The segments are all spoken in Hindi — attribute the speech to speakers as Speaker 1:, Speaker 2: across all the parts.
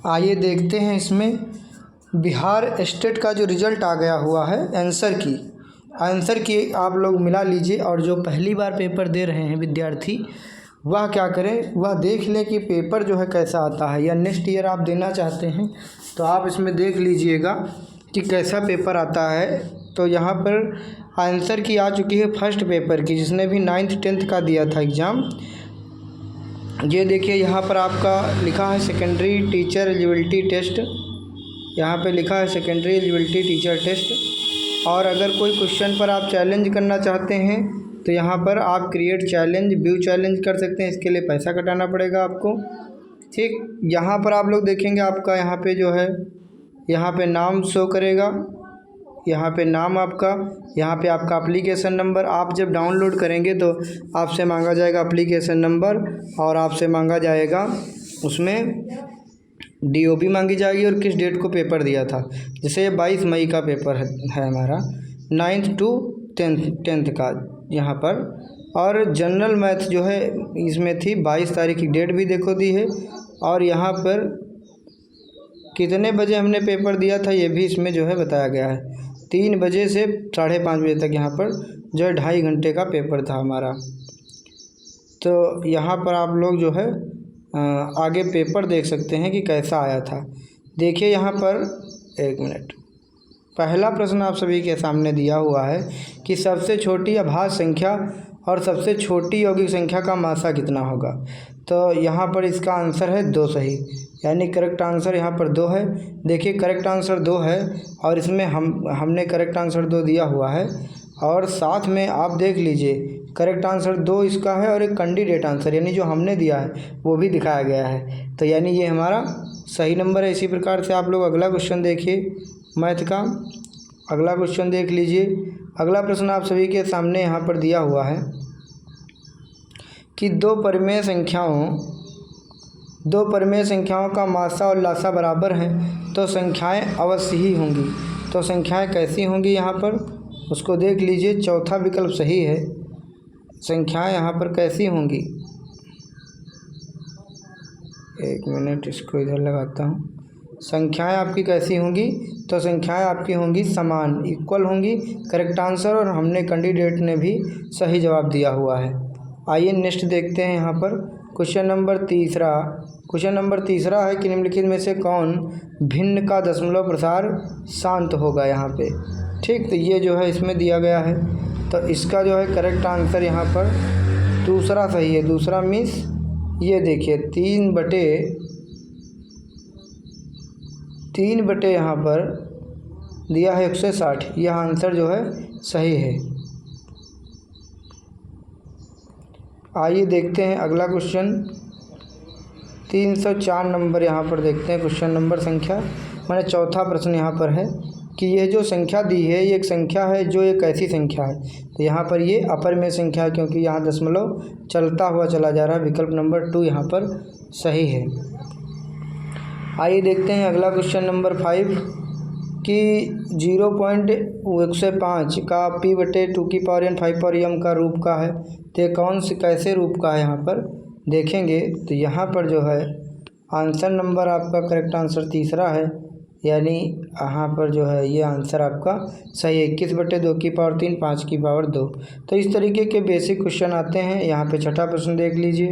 Speaker 1: आइए देखते हैं इसमें बिहार स्टेट का जो रिज़ल्ट आ गया हुआ है आंसर की आप लोग मिला लीजिए। और जो पहली बार पेपर दे रहे हैं विद्यार्थी वह क्या करें, वह देख लें कि पेपर जो है कैसा आता है, या नेक्स्ट ईयर आप देना चाहते हैं तो आप इसमें देख लीजिएगा कि कैसा पेपर आता है। तो यहाँ पर आंसर की आ चुकी है फर्स्ट पेपर की, जिसने भी 9th 10th का दिया था एग्ज़ाम। ये देखिए यहाँ पर आपका लिखा है सेकेंडरी टीचर एलिजिबिलिटी टेस्ट, यहाँ पे लिखा है सेकेंडरी एलिजिबिलिटी टीचर टेस्ट। और अगर कोई क्वेश्चन पर आप चैलेंज करना चाहते हैं तो यहाँ पर आप क्रिएट चैलेंज, व्यू चैलेंज कर सकते हैं। इसके लिए पैसा कटाना पड़ेगा आपको, ठीक। यहाँ पर आप लोग देखेंगे आपका यहाँ पे जो है यहाँ पे नाम शो करेगा, यहाँ पे नाम आपका, यहाँ पे आपका एप्लीकेशन नंबर। आप जब डाउनलोड करेंगे तो आपसे मांगा जाएगा एप्लीकेशन नंबर, और आपसे मांगा जाएगा उसमें DOB मांगी जाएगी और किस डेट को पेपर दिया था। जैसे 22 मई का पेपर है हमारा 9th to 10th का यहाँ पर। और जनरल मैथ जो है इसमें थी 22 तारीख की डेट भी देखो दी है, और यहाँ पर कितने बजे हमने पेपर दिया था ये भी इसमें जो है बताया गया है। 3 बजे से 5:30 बजे तक यहाँ पर जो है 2.5 घंटे का पेपर था हमारा। तो यहाँ पर आप लोग जो है आगे पेपर देख सकते हैं कि कैसा आया था। देखिए यहाँ पर 1 मिनट, पहला प्रश्न आप सभी के सामने दिया हुआ है कि सबसे छोटी अभाज्य संख्या और सबसे छोटी यौगिक संख्या का मासा कितना होगा। तो यहाँ पर इसका आंसर है 2 सही, यानी करेक्ट आंसर यहाँ पर 2 है। देखिए करेक्ट आंसर 2 है, और इसमें हमने करेक्ट आंसर 2 दिया हुआ है, और साथ में आप देख लीजिए करेक्ट आंसर 2 इसका है, और एक कैंडिडेट आंसर यानी जो हमने दिया है वो भी दिखाया गया है। तो यानी ये हमारा सही नंबर है। इसी प्रकार से आप लोग अगला क्वेश्चन देखिए मैथ का, अगला क्वेश्चन देख लीजिए। अगला प्रश्न आप सभी के सामने यहाँ पर दिया हुआ है कि दो परिमेय संख्याओं का मासा और लासा बराबर हैं तो संख्याएं अवश्य ही होंगी। तो संख्याएं कैसी होंगी यहाँ पर उसको देख लीजिए। चौथा विकल्प सही है, संख्याएं यहाँ पर कैसी होंगी। 1 मिनट इसको इधर लगाता हूँ। संख्याएं आपकी कैसी होंगी, तो संख्याएं आपकी होंगी समान, इक्वल होंगी। करेक्ट आंसर, और हमने कैंडिडेट ने भी सही जवाब दिया हुआ है। आइए नेक्स्ट देखते हैं यहाँ पर क्वेश्चन नंबर तीसरा है कि निम्नलिखित में से कौन भिन्न का दशमलव प्रसार शांत होगा यहाँ पे, ठीक। तो ये जो है इसमें दिया गया है, तो इसका जो है करेक्ट आंसर यहाँ पर दूसरा सही है। दूसरा मीन्स ये देखिए 3 बटे यहाँ पर दिया है 160, यह आंसर जो है सही है। आइए देखते हैं अगला क्वेश्चन 304 नंबर यहाँ पर देखते हैं। क्वेश्चन नंबर संख्या मैंने चौथा प्रश्न यहाँ पर है कि यह जो संख्या दी है ये एक संख्या है जो एक ऐसी संख्या है। तो यहाँ पर ये अपर में संख्या है क्योंकि यहाँ दशमलव चलता हुआ चला जा रहा है। विकल्प नंबर 2 यहाँ पर सही है। आइए देखते हैं अगला क्वेश्चन नंबर 5 कि 0.105 का p/2n 5m का रूप का है। तो कौन से कैसे रूप का है यहाँ पर देखेंगे तो यहाँ पर जो है आंसर नंबर आपका करेक्ट आंसर तीसरा है, यानी यहाँ पर जो है ये आंसर आपका सही है। 21/2 5/2। तो इस तरीके के बेसिक क्वेश्चन आते हैं। यहाँ पे छठा प्रश्न देख लीजिए,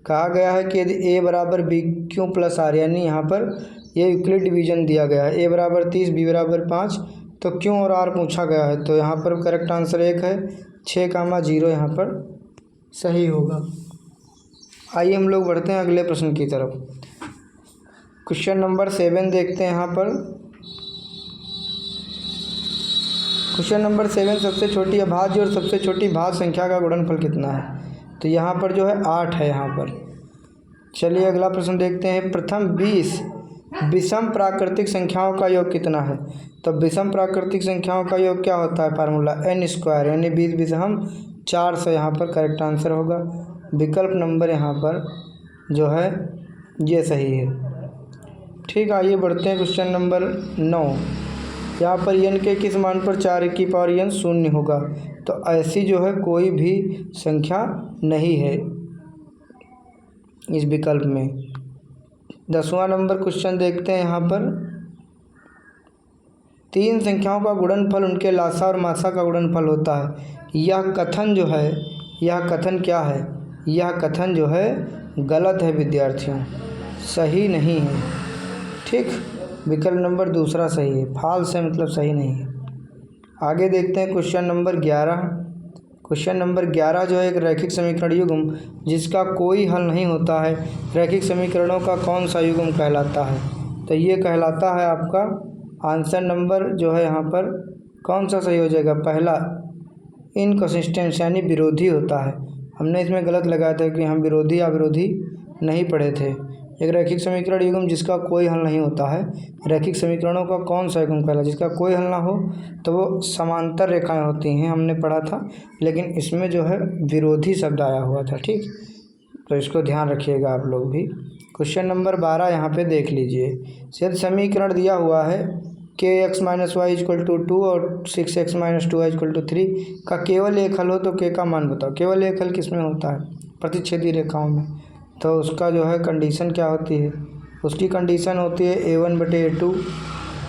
Speaker 1: कहा गया है कि यदि a बराबर BQ + R, यानी यहाँ पर ये यूक्लिड डिवीजन दिया गया है। a बराबर 30 b बराबर 5, तो Q और R पूछा गया है। तो यहाँ पर करेक्ट आंसर 1 है, 6,0 यहाँ पर सही होगा। आइए हम लोग बढ़ते हैं अगले प्रश्न की तरफ। क्वेश्चन नंबर 7 देखते हैं यहाँ पर। क्वेश्चन नंबर 7, सबसे छोटी अभाज्य और सबसे छोटी भाज्य संख्या का गुणनफल कितना है। तो यहाँ पर जो है 8 है यहाँ पर। चलिए अगला प्रश्न देखते हैं। प्रथम 20 विषम प्राकृतिक संख्याओं का योग कितना है। तो विषम प्राकृतिक संख्याओं का योग क्या होता है, फार्मूला n², यानी 20 विषम 400 यहाँ पर करेक्ट आंसर होगा। विकल्प नंबर यहाँ पर जो है ये सही है, ठीक। आइए बढ़ते हैं क्वेश्चन नंबर 9। यहाँ पर n के किस मान पर 4n शून्य होगा। तो ऐसी जो है कोई भी संख्या नहीं है इस विकल्प में। 10वां नंबर क्वेश्चन देखते हैं यहाँ पर। 3 संख्याओं का गुणनफल उनके लासा और मासा का गुणनफल होता है। यह कथन जो है, यह कथन क्या है? यह कथन जो है गलत है विद्यार्थियों, सही नहीं है। ठीक, विकल्प नंबर दूसरा सही है, फाल्स है मतलब सही नहीं है। आगे देखते हैं क्वेश्चन नंबर 11। क्वेश्चन नंबर 11 जो है एक रैखिक समीकरण युग्म जिसका कोई हल नहीं होता है, रैखिक समीकरणों का कौन सा युग्म कहलाता है? तो ये कहलाता है आपका आंसर नंबर जो है यहाँ पर कौन सा सही हो जाएगा? पहला, इनकंसिस्टेंस यानी विरोधी होता है। हमने इसमें गलत लगाया था कि हम विरोधी या विरोधी नहीं पढ़े थे। एक रैखिक समीकरण युग्म जिसका कोई हल नहीं होता है, रैखिक समीकरणों का कौन सा युग्म कहलाता है? जिसका कोई हल ना हो तो वो समांतर रेखाएं होती हैं, हमने पढ़ा था, लेकिन इसमें जो है विरोधी शब्द आया हुआ था। ठीक, तो इसको ध्यान रखिएगा आप लोग भी। क्वेश्चन नंबर 12 यहाँ पे देख लीजिए। यदि समीकरण दिया हुआ है kx - y = 2 और 6x - 2y = 3 का केवल एक हल हो तो k का मान बताओ। केवल एक हल किस में होता है? प्रतिच्छेदी रेखाओं में। तो उसका जो है कंडीशन क्या होती है? उसकी कंडीशन होती है a1/a2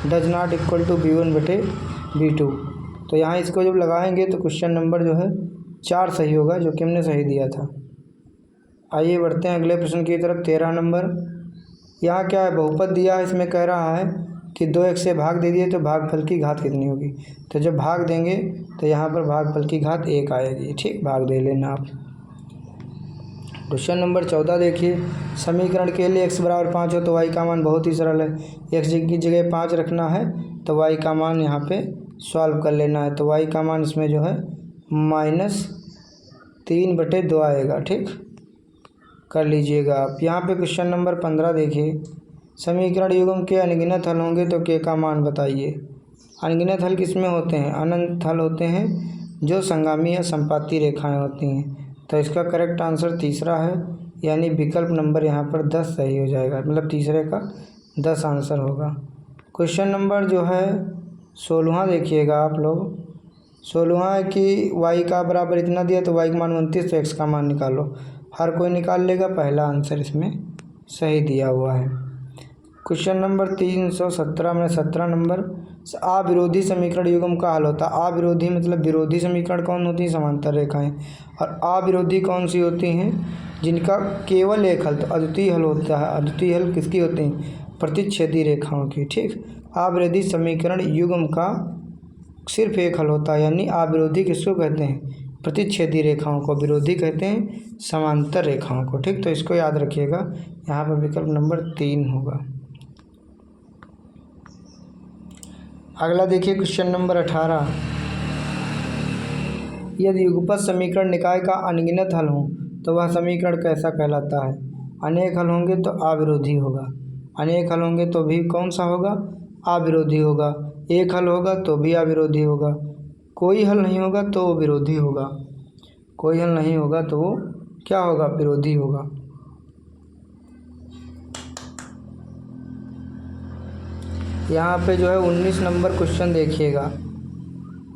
Speaker 1: does not equal to b1/b2। तो यहाँ इसको जब लगाएंगे तो क्वेश्चन नंबर जो है 4 सही होगा, जो कि हमने सही दिया था। आइए बढ़ते हैं अगले प्रश्न की तरफ। 13 नंबर, यहाँ क्या है? बहुपद दिया है, इसमें कह रहा है कि 2x से भाग दे दिए तो भागफल की घात कितनी होगी? तो जब भाग देंगे तो यहाँ पर भागफल की घात 1 आएगी। ठीक, भाग दे लेना आप। क्वेश्चन नंबर 14 देखिए। समीकरण के लिए x = 5 हो तो y का मान बहुत ही सरल है। x की जगह 5 रखना है तो y का मान यहाँ पे सॉल्व कर लेना है। तो y का मान इसमें जो है -3/2 आएगा। ठीक, कर लीजिएगा आप। यहाँ पे क्वेश्चन नंबर 15 देखिए। समीकरण युग्म के अनगिनत हल होंगे तो k का मान बताइए। अनगिनत हल किस में होते हैं? अनंत हल होते हैं जो संगामी या संपाती रेखाएं होती हैं। तो इसका करेक्ट आंसर तीसरा है, यानी विकल्प नंबर यहाँ पर 10 सही हो जाएगा, मतलब तीसरे का 10 आंसर होगा। क्वेश्चन नंबर जो है 16 देखिएगा आप लोग। 16 है कि y का बराबर इतना दिया तो y का मान 29, तो x का मान निकालो। हर कोई निकाल लेगा, पहला आंसर इसमें सही दिया हुआ है। क्वेश्चन नंबर 317 में 17 नंबर, अविरोधी समीकरण युग्म का हल होता है। अविरोधी मतलब विरोधी समीकरण कौन होती है? समांतर रेखाएं। और अविरोधी कौन सी होती हैं? जिनका केवल एक हल, तो अद्वितीय हल होता है। अद्वितीय हल किसकी होती हैं? प्रतिच्छेदी रेखाओं की। ठीक, अविरोधी समीकरण युग्म का सिर्फ एक हल होता है, यानी अविरोधी किसको कहते हैं? प्रतिच्छेदी रेखाओं को। विरोधी कहते हैं समांतर रेखाओं को। ठीक, तो इसको याद रखिएगा, यहाँ पर विकल्प नंबर 3 होगा। अगला देखिए क्वेश्चन नंबर 18। यदि युगपत समीकरण निकाय का अनगिनत हल हो तो वह समीकरण कैसा कहलाता है? अनेक हल होंगे तो अविरोधी होगा। अनेक हल होंगे तो भी कौन सा होगा? अविरोधी होगा। एक हल होगा तो भी अविरोधी होगा। कोई हल नहीं होगा तो वो विरोधी होगा। कोई हल नहीं होगा तो वो क्या होगा? विरोधी होगा। यहाँ पे जो है 19 नंबर क्वेश्चन देखिएगा।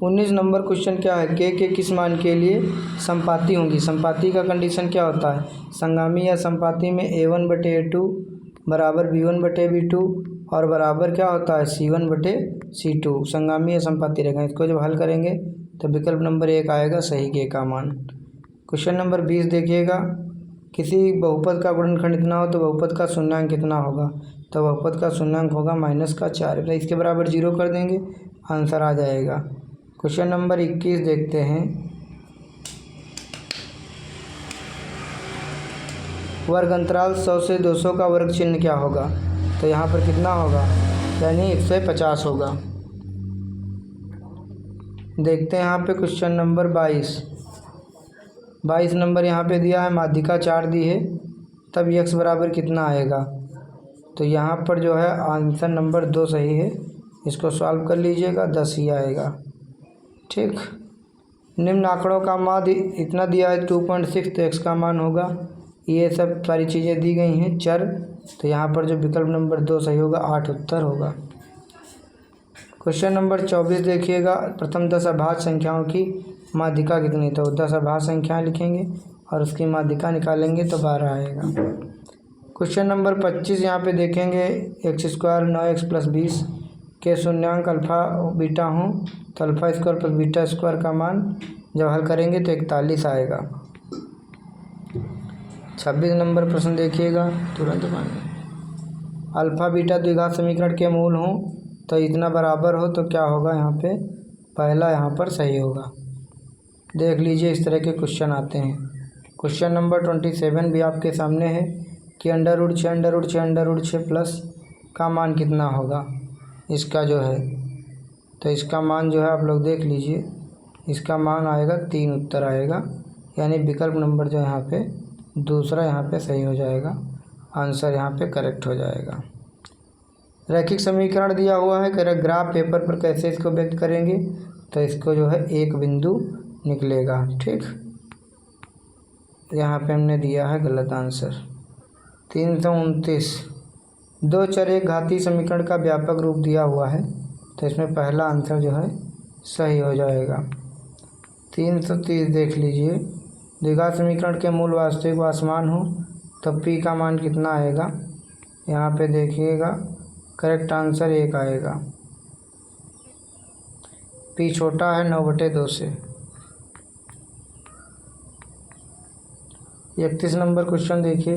Speaker 1: 19 नंबर क्वेश्चन क्या है? के किस मान के लिए संपाती होंगी? संपाती का कंडीशन क्या होता है? संगामी या संपाती में a1/a2 बराबर b1/b2 और बराबर क्या होता है? c1/c2। संगामी या संपाती रेखा, इसको जब हल करेंगे तो विकल्प नंबर 1 आएगा सही के का मान। क्वेश्चन नंबर 20 देखिएगा। किसी बहुपद का गुणनखंड इतना हो तो बहुपद का शून्यांक कितना होगा? तो बहुपद का शून्यांक होगा -4। इसके बराबर 0 कर देंगे, आंसर आ जाएगा। क्वेश्चन नंबर 21 देखते हैं। वर्ग अंतराल 100 से 200 का वर्ग चिन्ह क्या होगा? तो यहाँ पर कितना होगा? यानी 150 होगा। देखते हैं यहाँ पे क्वेश्चन नंबर 22 नंबर यहाँ पे दिया है, माध्यिका 4 दी है, तब x बराबर कितना आएगा? तो यहाँ पर जो है आंसर नंबर 2 सही है, इसको सॉल्व कर लीजिएगा, 10 ही आएगा। ठीक, निम्न आंकड़ों का मान इतना दिया है 2.6, तो x का मान होगा, ये सब सारी चीज़ें दी गई हैं चर, तो यहाँ पर जो विकल्प नंबर 2 सही होगा, 8 उत्तर होगा। क्वेश्चन नंबर 24 देखिएगा। प्रथम 10 अभाज्य संख्याओं की माध्यिका कितनी? तो 10 अभाज्य संख्याएँ लिखेंगे और उसकी माध्यिका निकालेंगे तो 12 आएगा। क्वेश्चन नंबर 25 यहाँ पे देखेंगे एक्स स्क्वायर 9x + 20 के शून्यांक अल्फ़ा बीटा हों तो alpha square plus beta square का मान जब हल करेंगे तो 41 आएगा। 26 नंबर प्रश्न देखिएगा, तुरंत मानिए। अल्फ़ा बीटा द्विघात समीकरण के मूल हों तो इतना बराबर हो तो क्या होगा, यहाँ पे पहला यहाँ पर सही होगा। देख लीजिए इस तरह के क्वेश्चन आते हैं। क्वेश्चन नंबर 27 भी आपके सामने है कि √6 प्लस का मान कितना होगा इसका जो है, तो इसका मान जो है आप लोग देख लीजिए, इसका मान आएगा 3 उत्तर आएगा, यानी विकल्प नंबर जो यहाँ पे दूसरा यहाँ पे सही हो जाएगा, आंसर यहाँ पे करेक्ट हो जाएगा। रैखिक समीकरण दिया हुआ है, करेक्ट ग्राफ पेपर पर कैसे इसको व्यक्त करेंगे, तो इसको जो है एक बिंदु निकलेगा। ठीक, यहाँ पे हमने दिया है गलत आंसर। 329 दो चर एक घातीय समीकरण का व्यापक रूप दिया हुआ है, तो इसमें पहला आंसर जो है सही हो जाएगा। 330 देख लीजिए, द्विघात समीकरण के मूल वास्तविक व असमान हो तो पी का मान कितना आएगा, यहाँ पे देखिएगा करेक्ट आंसर 1 आएगा। पी छोटा है 9/2 से। 31 नंबर क्वेश्चन देखिए,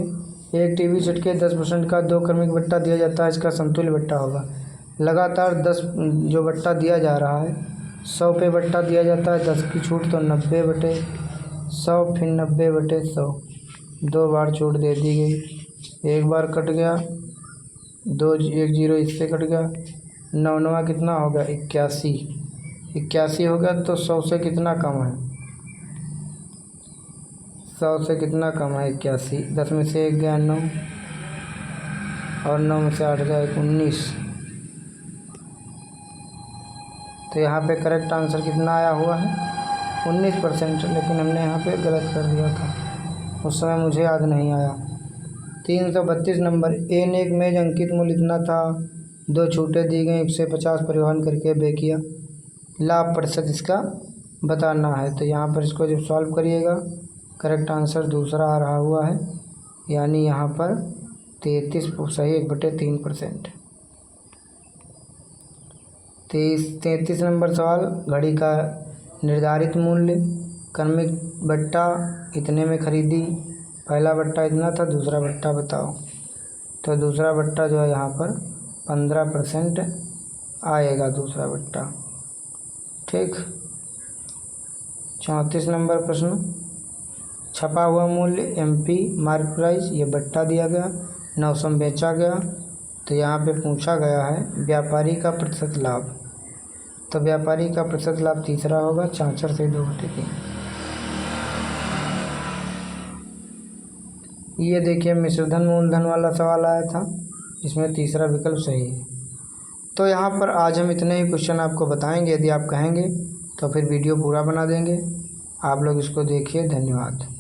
Speaker 1: एक टीवी सेट के 10% का 2 क्रमिक बट्टा दिया जाता है, इसका समतुल्य बट्टा होगा। लगातार 10 जो बट्टा दिया जा रहा है 100 पे बट्टा दिया जाता है, 10 की छूट तो 90/100, फिर 90/100, 2 बार छूट दे दी गई। एक बार कट गया, 2 1 0 इससे कट गया, 9 कितना होगा 81 हो गया, तो 100 से कितना कम है, 100 से कितना कम है 81। 10 में से 1 गया 9 और 9 में से 8 गया 19, तो यहाँ पे करेक्ट आंसर कितना आया हुआ है 19%, लेकिन हमने यहाँ पे गलत कर दिया था, उस समय मुझे याद नहीं आया। 332 नंबर, ए ने एक मेज अंकित मूल्य इतना था, 2 छूटें दी गई, इससे 50 परिवहन करके बे किया, लाभ प्रतिशत इसका बताना है। तो यहाँ पर इसको जब सॉल्व करिएगा करेक्ट आंसर दूसरा आ रहा हुआ है, यानी यहाँ पर 33 सही 1/3%। 33 नंबर सवाल, घड़ी का निर्धारित मूल्य क्रमिक बट्टा इतने में खरीदी, पहला बट्टा इतना था, दूसरा बट्टा बताओ, तो दूसरा बट्टा जो है यहाँ पर 15% आएगा दूसरा बट्टा। ठीक, 34 नंबर प्रश्न, छपा हुआ मूल्य MP मार्क प्राइस, ये बट्टा दिया गया, 900 में बेचा गया, तो यहाँ पे पूछा गया है व्यापारी का प्रतिशत लाभ, तो व्यापारी का प्रतिशत लाभ तीसरा होगा, 66 से 2/3। ये देखिए मिश्रधन मूलधन वाला सवाल आया था, इसमें तीसरा विकल्प सही है। तो यहाँ पर आज हम इतने ही क्वेश्चन आपको बताएंगे, यदि आप कहेंगे तो फिर वीडियो पूरा बना देंगे। आप लोग इसको देखिए, धन्यवाद।